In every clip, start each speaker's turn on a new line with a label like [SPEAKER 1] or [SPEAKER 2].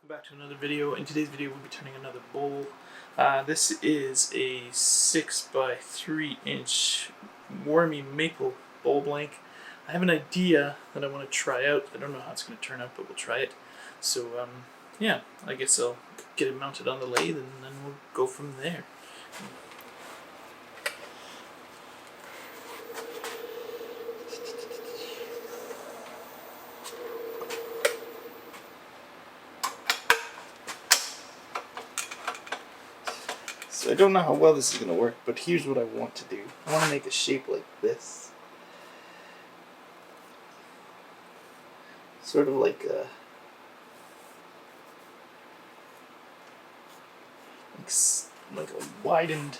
[SPEAKER 1] welcome back to another video. In today's video we'll be turning another bowl. This is a 6 by 3 inch wormy maple bowl blank. I have an idea that I want to try out. I don't know how it's going to turn out, but we'll try it. So yeah, I guess I'll get it mounted on the lathe and then we'll go from there. So I don't know how well this is going to work, but here's what I want to do. I want to make a shape like this. Sort of like a widened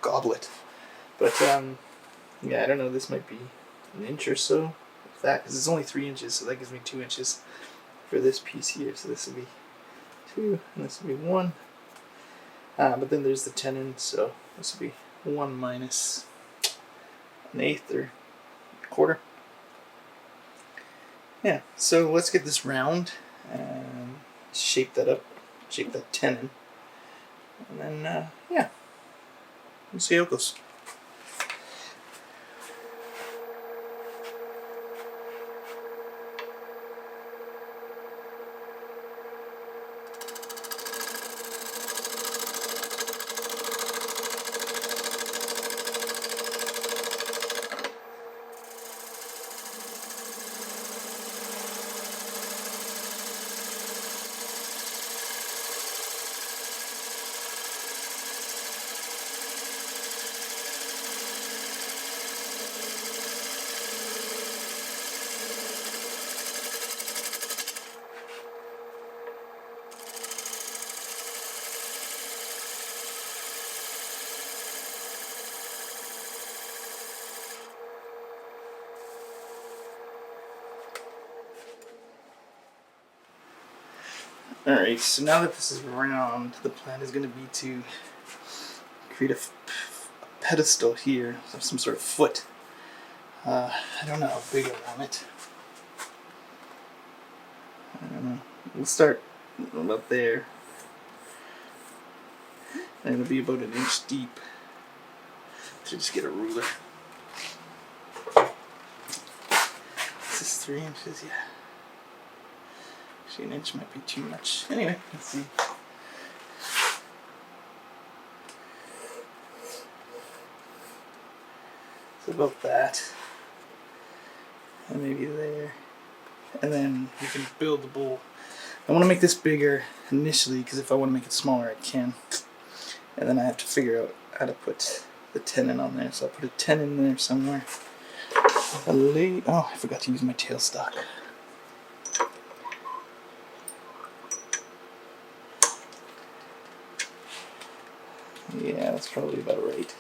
[SPEAKER 1] goblet. But yeah, I don't know, this might be an inch or so, if that, because it's only 3 inches, so that gives me 2 inches for this piece here. So this will be 2, and this will be 1. But then there's the tenon, so this will be 1 minus an eighth or a quarter. Yeah, so let's get this round and shape that up, shape that tenon, and then yeah, we'll see how it goes. Alright, so now that this is round, the plan is going to be to create a pedestal here, some sort of foot. I don't know how big I want it. I don't know. We'll start about there. And it'll be about an inch deep. So just get a ruler. This is 3 inches, yeah. Actually, an inch might be too much. Anyway, let's see. So about that. And maybe there. And then we can build the bowl. I want to make this bigger initially, because if I want to make it smaller, I can. And then I have to figure out how to put the tenon on there. So I'll put a tenon in there somewhere. Oh, I forgot to use my tailstock. Yeah, that's probably about right.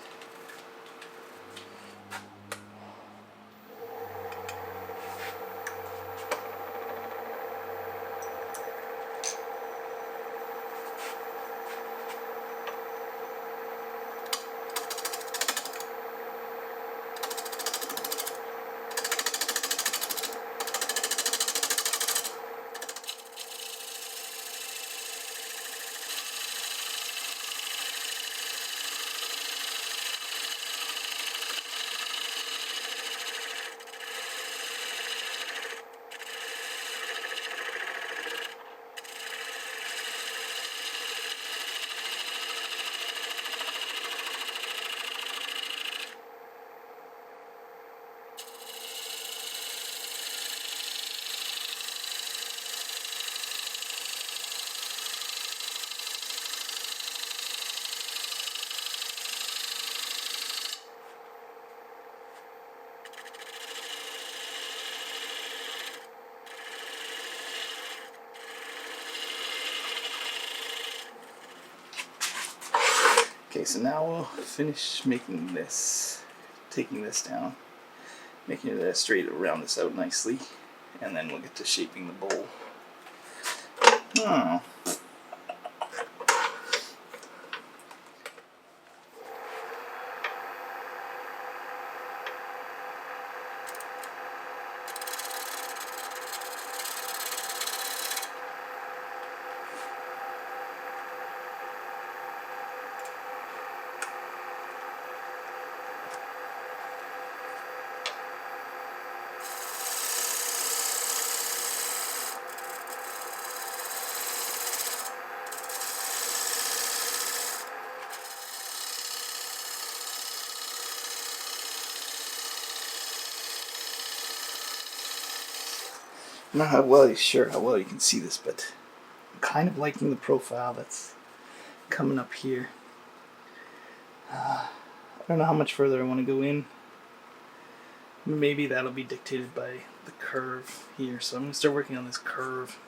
[SPEAKER 1] Okay, so now we'll finish making this, taking this down, making it straight, round this out nicely, and then we'll get to shaping the bowl. Oh. I'm not sure how well you can see this, but I'm kind of liking the profile that's coming up here. I don't know how much further I want to go in. Maybe that'll be dictated by the curve here. So I'm going to start working on this curve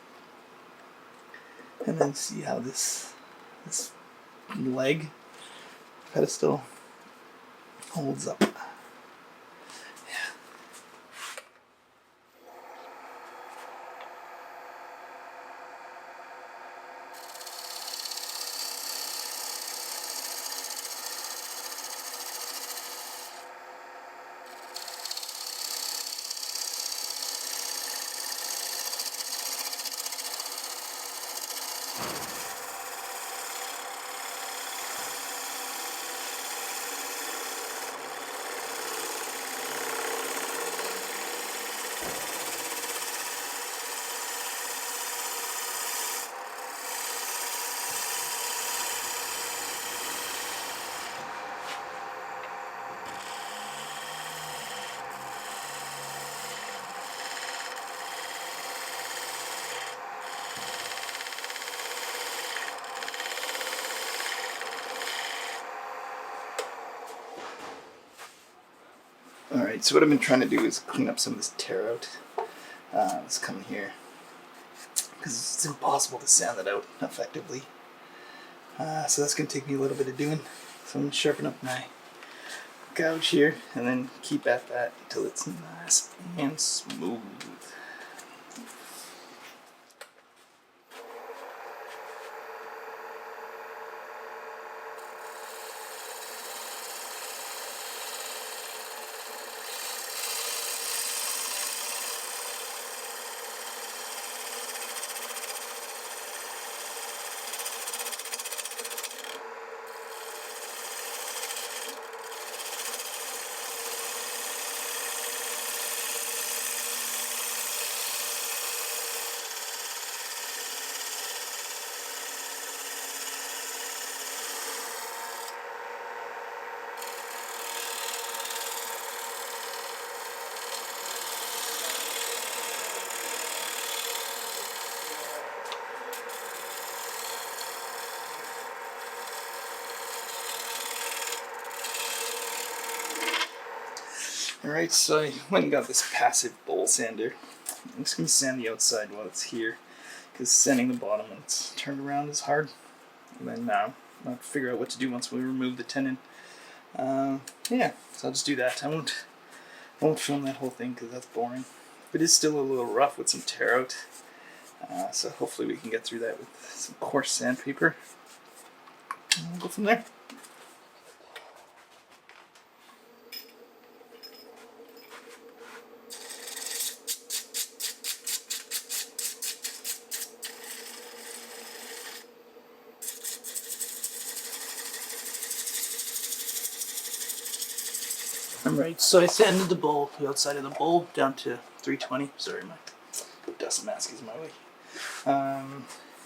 [SPEAKER 1] and then see how this leg pedestal holds up. Alright, so what I've been trying to do is clean up some of this tear out. This coming here. Because it's impossible to sand it out effectively. So that's going to take me a little bit of doing. So I'm going to sharpen up my gouge here and then keep at that until it's nice and smooth. Alright, so I went and got this passive bowl sander. I'm just going to sand the outside while it's here, because sanding the bottom when it's turned around is hard. And then I'll have to figure out what to do once we remove the tenon. Yeah, so I'll just do that. I won't film that whole thing because that's boring. It is still a little rough with some tear out. So hopefully we can get through that with some coarse sandpaper. And we'll go from there. Alright, so I sanded the outside of the bowl down to 320. Sorry, my dust mask is my way.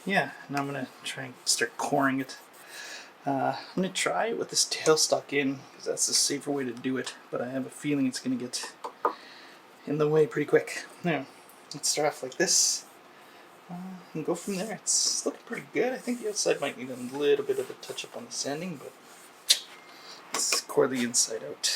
[SPEAKER 1] Yeah, now I'm going to try and start coring it. I'm going to try it with this tailstock in, because that's the safer way to do it, but I have a feeling it's going to get in the way pretty quick. Now, let's start off like this, and go from there. It's looking pretty good. I think the outside might need a little bit of a touch-up on the sanding, but let's core the inside out.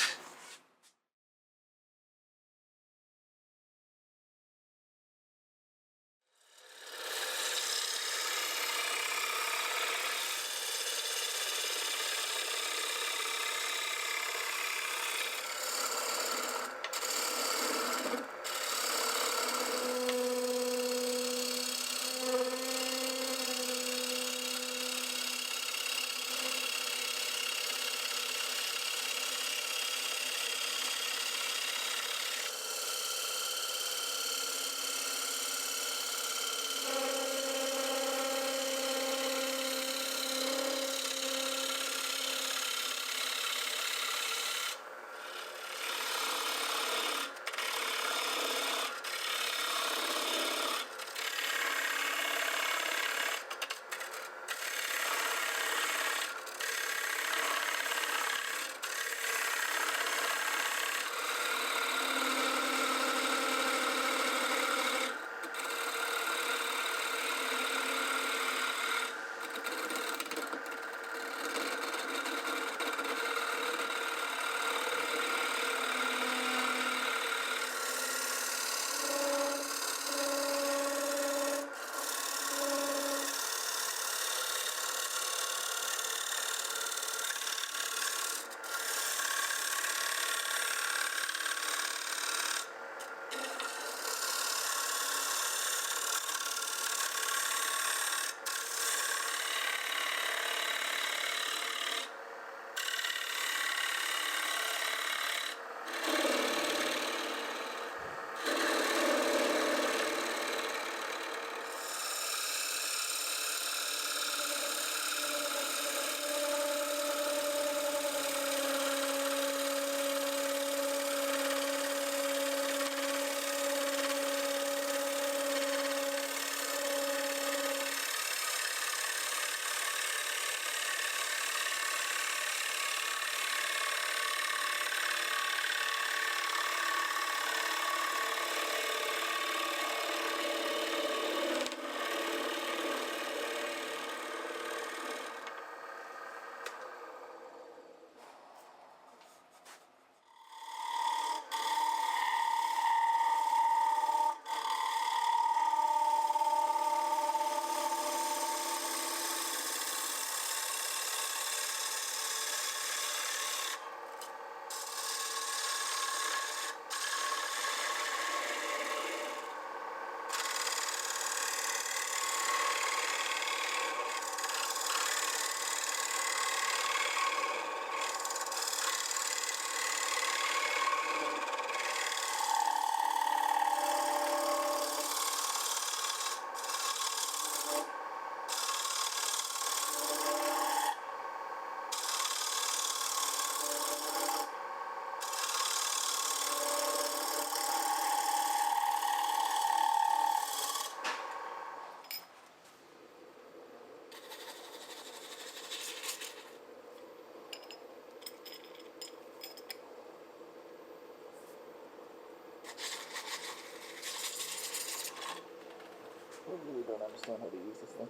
[SPEAKER 1] just learn how to use this thing.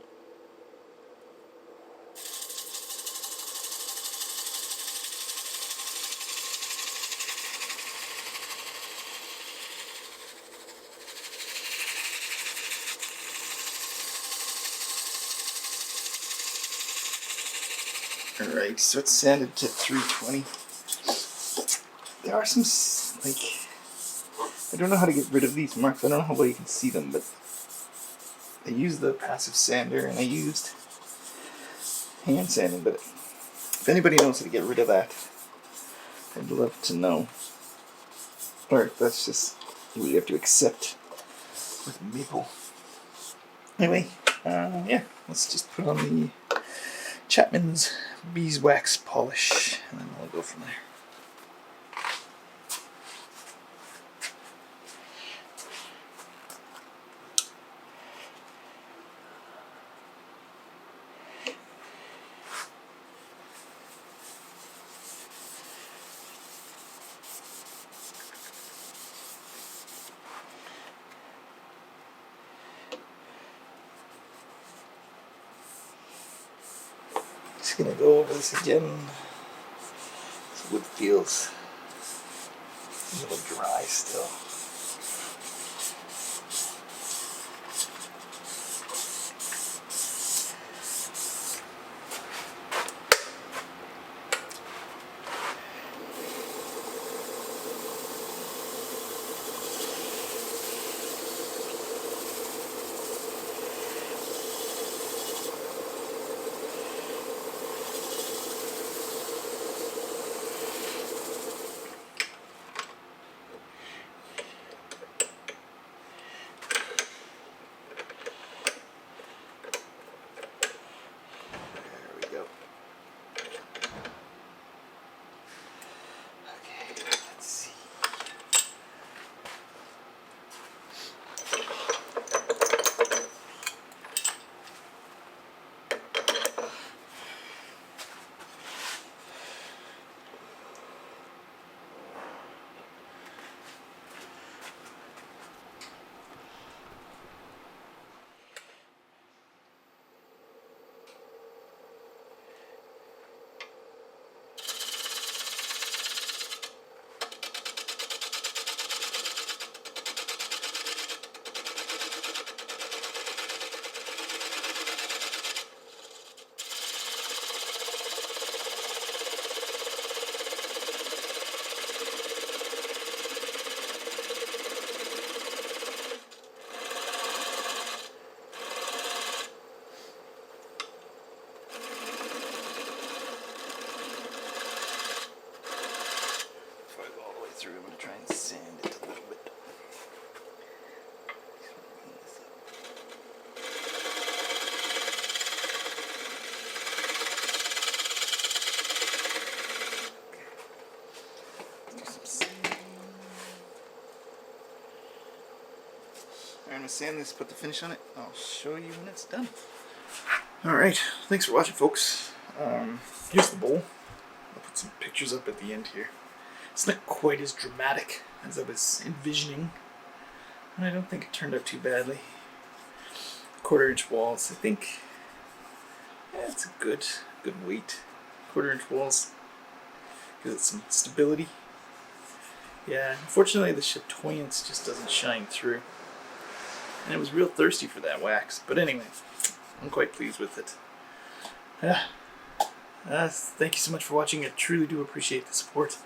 [SPEAKER 1] Alright, so it's sanded to 320. There are some, like, I don't know how to get rid of these marks. I don't know how well you can see them, but I used the passive sander and I used hand sanding, but if anybody knows how to get rid of that, I'd love to know. Or that's just what you have to accept with maple. Anyway, yeah, let's just put on the Chapman's beeswax polish, and then we'll go from there. Just gonna go over this again. This wood feels a little dry still. Through, I'm going to try and sand it a little bit. Okay. Do some sanding. I'm going to sand this, put the finish on it. I'll show you when it's done. Alright, thanks for watching, folks. Here's the bowl. I'll put some pictures up at the end here. It's not quite as dramatic as I was envisioning, and I don't think it turned out too badly. 1/4-inch walls, I think. Yeah, it's a good weight. 1/4-inch walls gives it some stability. Yeah, unfortunately the chatoyance just doesn't shine through, and it was real thirsty for that wax. But anyway, I'm quite pleased with it. Yeah. Thank you so much for watching. I truly do appreciate the support.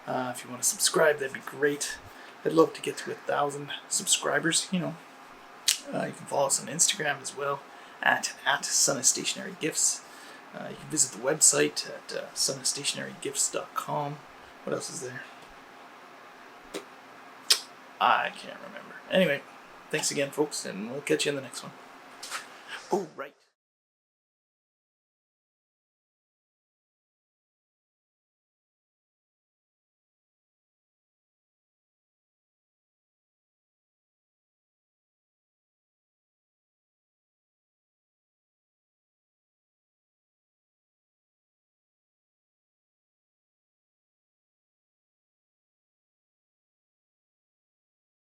[SPEAKER 1] If you want to subscribe, that'd be great. I'd love to get to 1,000 subscribers. You can follow us on Instagram as well at Son of Stationary Gifts. You can visit the website at sonofstationarygifts.com. What else is there? I can't remember. Anyway, thanks again, folks, and we'll catch you in the next one. Oh, right.